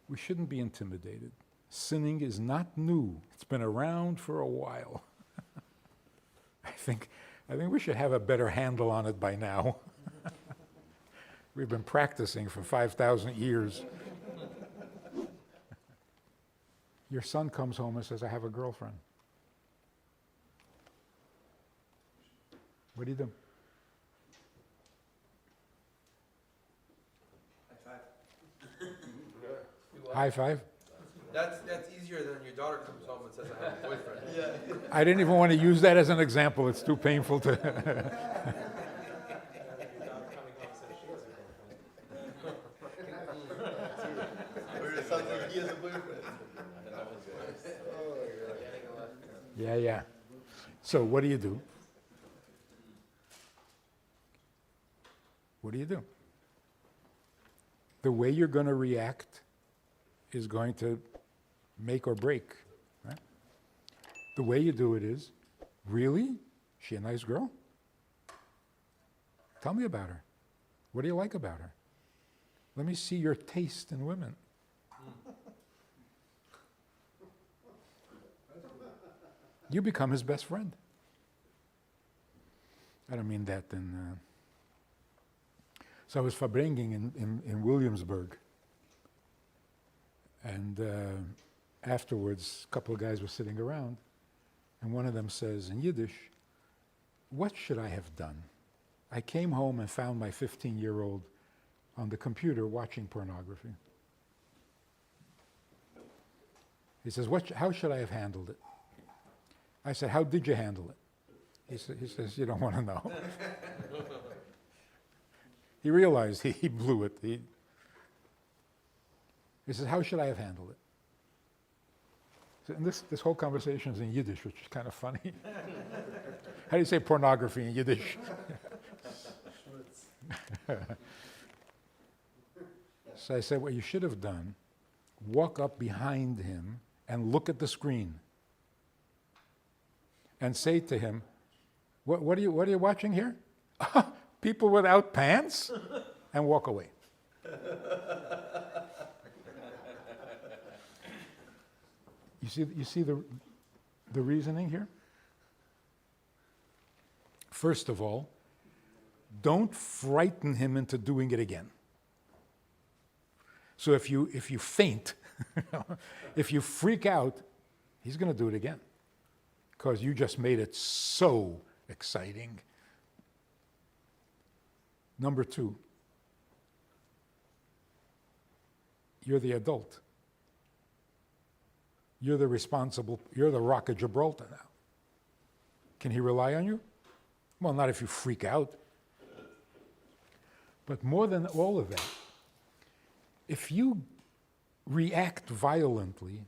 We shouldn't be intimidated. Sinning is not new. It's been around for a while. I think we should have a better handle on it by now. We've been practicing for 5,000 years. Your son comes home and says, I have a girlfriend. What do you do? High five? That's easier than your daughter comes home and says, I have a boyfriend. Yeah. I didn't even want to use that as an example. It's too painful to... Yeah. So what do you do? What do you do? The way you're going to react is going to make or break, right? The way you do it is, really? She a nice girl? Tell me about her. What do you like about her? Let me see your taste in women. You become his best friend. I don't mean that in... So I was verbringing in Williamsburg. And afterwards, a couple of guys were sitting around, and one of them says in Yiddish, what should I have done? I came home and found my 15-year-old on the computer watching pornography. He says, how should I have handled it? I said, how did you handle it? He says, you don't want to know. He realized he blew it. He says, how should I have handled it? So, and this whole conversation is in Yiddish, which is kind of funny. How do you say pornography in Yiddish? So I said, what you should have done, walk up behind him and look at the screen and say to him, what are you watching here? People without pants? And walk away. You see the reasoning here? First of all, don't frighten him into doing it again. So if you faint, if you freak out, he's going to do it again, because you just made it so exciting. Number two, you're the adult. You're the responsible, you're the Rock of Gibraltar now. Can he rely on you? Well, not if you freak out. But more than all of that, if you react violently,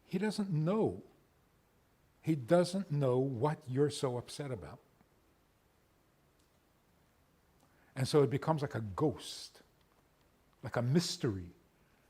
he doesn't know. He doesn't know what you're so upset about. And so it becomes like a ghost, like a mystery.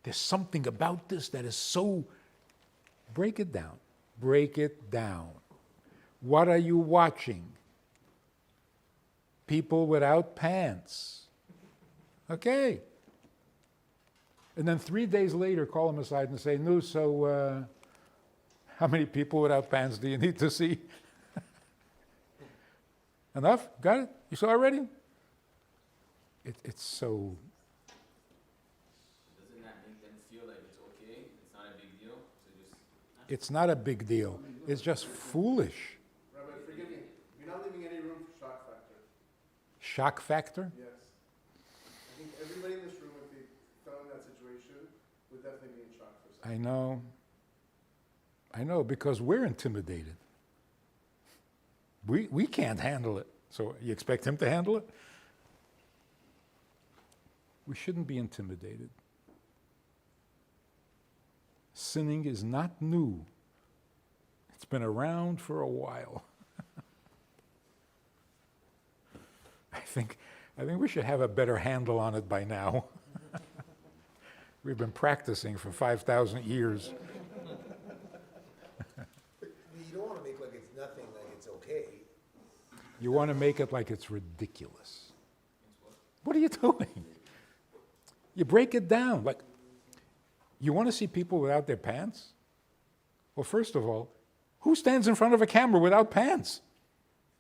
There's something about this that is so... Break it down. Break it down. What are you watching? People without pants. Okay. And then 3 days later, call him aside and say, no, so how many people without pants do you need to see? Enough? Got it? You saw already? It's so... Doesn't that make them feel like it's okay? It's not a big deal? So just... It's not a big deal. It's just foolish. Rabbi, forgive me. You're not leaving any room for shock factor. Shock factor? Yes. I think everybody in this room, if they fell in that situation, would definitely be in shock for a second. I know, because we're intimidated. We can't handle it. So you expect him to handle it? We shouldn't be intimidated. Sinning is not new. It's been around for a while. I think we should have a better handle on it by now. We've been practicing for 5,000 years. You don't want to make like it's nothing, like it's okay. You want to make it like it's ridiculous. What are you doing? You break it down. Like, you want to see people without their pants? Well, first of all, who stands in front of a camera without pants?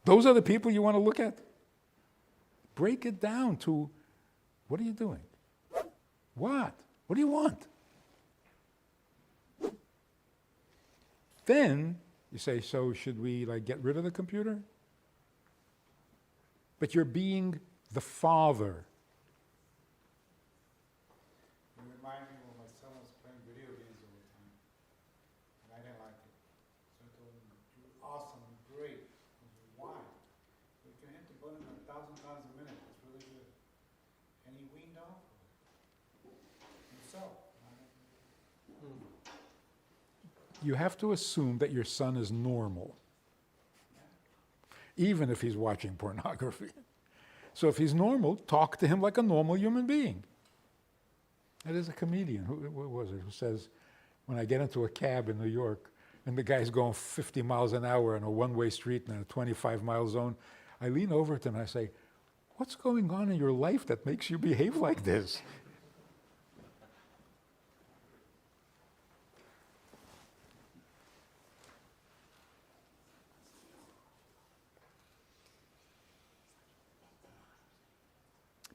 Those are the people you want to look at. Break it down to, what are you doing? What? What do you want? Then you say, so should we get rid of the computer? But you're being the father. You remind me when my son was playing video games all the time, and I didn't like it. So I told him, "You're awesome, you're great." He said, "Why?" "You can hit the button 1,000 times a minute. It's really good." And he weaned off himself. You have to assume that your son is normal, even if he's watching pornography. So if he's normal, talk to him like a normal human being. There's a comedian, who was it, who says, when I get into a cab in New York and the guy's going 50 miles an hour in a one-way street in a 25-mile zone, I lean over to him and I say, what's going on in your life that makes you behave like this?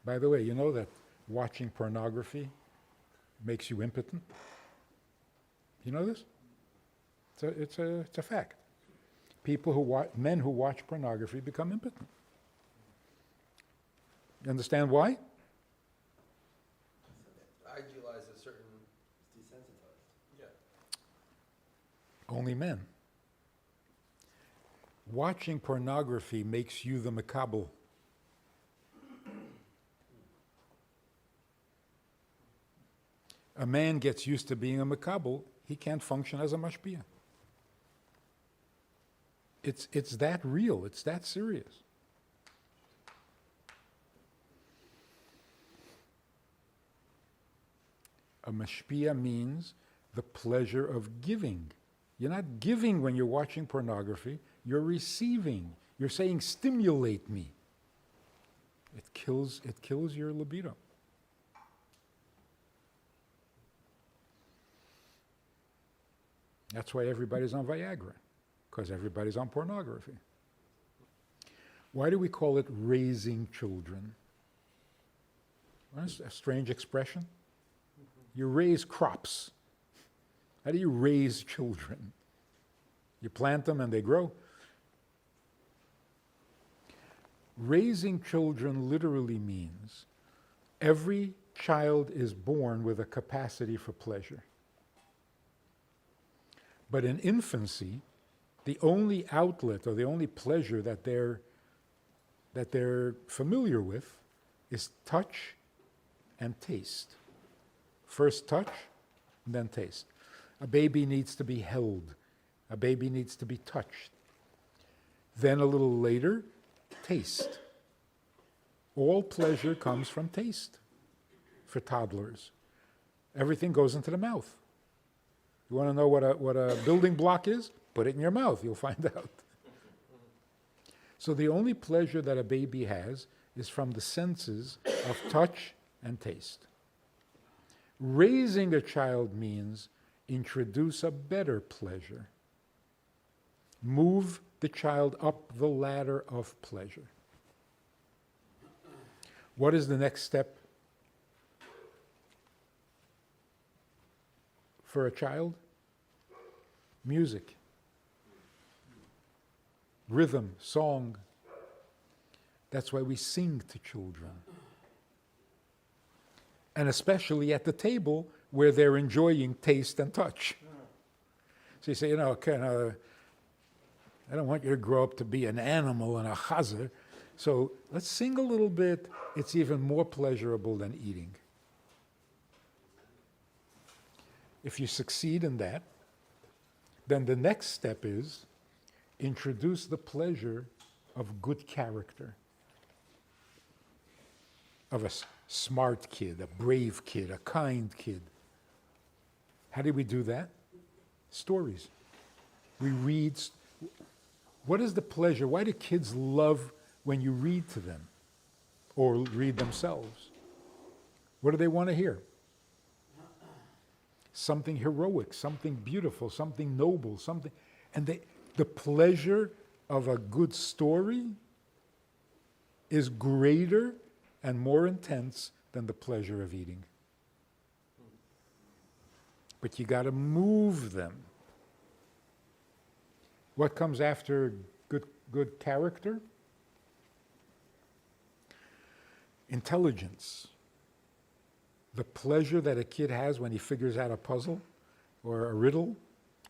By the way, you know that watching pornography makes you impotent? You know this? It's a fact. Men who watch pornography become impotent. You understand why? Idealize a certain. Desensitized. Yeah. Only men. Watching pornography makes you the makabel. A man gets used to being a makabel, he can't function as a mashpia. It's that real, it's that serious. A mashpia means the pleasure of giving. You're not giving when you're watching pornography, you're receiving. You're saying, stimulate me. It kills your libido. That's why everybody's on Viagra, because everybody's on pornography. Why do we call it raising children? Well, that's a strange expression. You raise crops. How do you raise children? You plant them and they grow. Raising children literally means every child is born with a capacity for pleasure. But in infancy, the only outlet or the only pleasure that they're familiar with is touch and taste. First touch, and then taste. A baby needs to be held. A baby needs to be touched. Then a little later, taste. All pleasure comes from taste for toddlers. Everything goes into the mouth. You want to know what a building block is? Put it in your mouth, you'll find out. So the only pleasure that a baby has is from the senses of touch and taste. Raising a child means introduce a better pleasure. Move the child up the ladder of pleasure. What is the next step for a child? Music, rhythm, song. That's why we sing to children. And especially at the table where they're enjoying taste and touch. So you say, I don't want you to grow up to be an animal and a chazer, so let's sing a little bit. It's even more pleasurable than eating. If you succeed in that, then the next step is introduce the pleasure of good character, of a smart kid, a brave kid, a kind kid. How do we do that? Stories. We read. What is the pleasure? Why do kids love when you read to them or read themselves? What do they want to hear? Something heroic, something beautiful, something noble, something. And the pleasure of a good story is greater and more intense than the pleasure of eating. But you got to move them. What comes after good character? Intelligence. The pleasure that a kid has when he figures out a puzzle or a riddle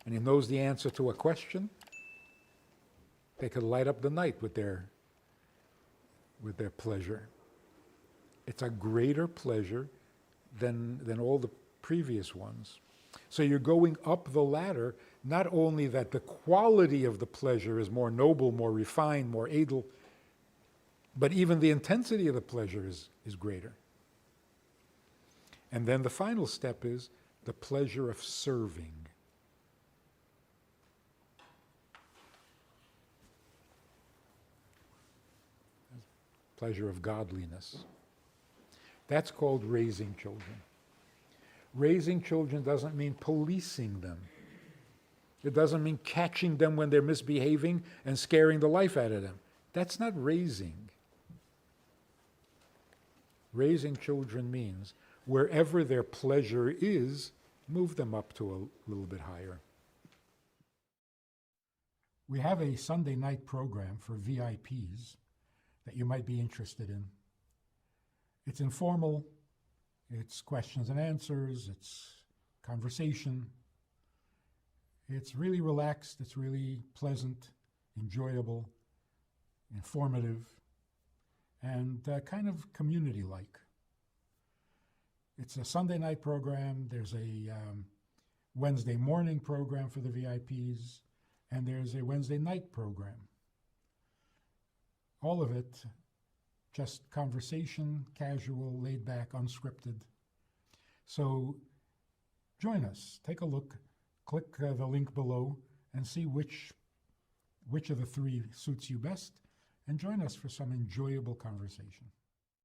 and he knows the answer to a question, they could light up the night with their pleasure. It's a greater pleasure than all the previous ones. So you're going up the ladder, not only that the quality of the pleasure is more noble, more refined, more edel, but even the intensity of the pleasure is greater. And then the final step is the pleasure of serving. Pleasure of godliness. That's called raising children. Raising children doesn't mean policing them. It doesn't mean catching them when they're misbehaving and scaring the life out of them. That's not raising. Raising children means wherever their pleasure is, move them up to a little bit higher. We have a Sunday night program for VIPs that you might be interested in. It's informal, it's questions and answers, it's conversation. It's really relaxed, it's really pleasant, enjoyable, informative, and kind of community-like. It's a Sunday night program, there's a Wednesday morning program for the VIPs, and there's a Wednesday night program. All of it just conversation, casual, laid back, unscripted. So join us, take a look, click the link below and see which of the three suits you best, and join us for some enjoyable conversation.